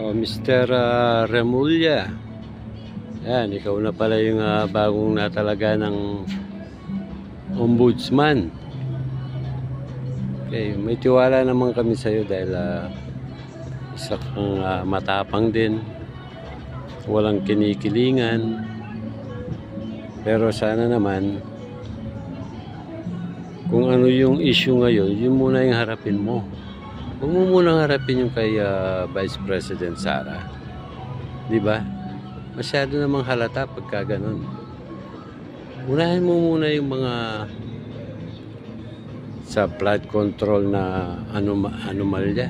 Oh, Mr. Remulla. Yan, ikaw na pala yung bagong natalaga ng ombudsman. Okay, may tiwala naman kami sa iyo dahil isa kang matapang din. Walang kinikilingan. Pero sana naman kung ano yung issue ngayon, yun muna yung harapin mo. Huwag mo munang harapin yung kay Vice President Sara. Di ba? Masyado namang halata pagka ganun. Unahin mo muna yung mga sa flood control na anomalya.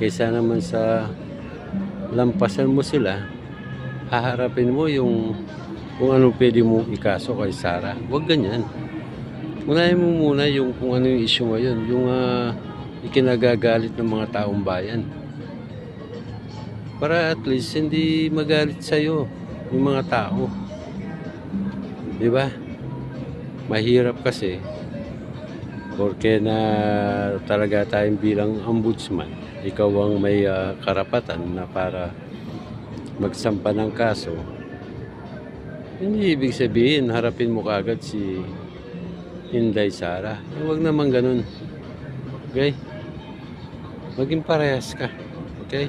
Kaysa naman sa lampasan mo sila, haharapin mo yung kung ano pwede mo ikaso kay Sara. Huwag ganyan. Unahin mo muna yung kung ano yung issue ngayon. Yung ikinagagalit ng mga taong bayan. Para at least hindi magalit sa'yo yung mga tao. Di ba? Mahirap kasi porque na talaga tayong bilang ombudsman, ikaw ang may karapatan na para magsampa ng kaso. Hindi ibig sabihin harapin mo kaagad si Inday Sara. Huwag naman ganun. Okay? Maging parehas ka. Okay?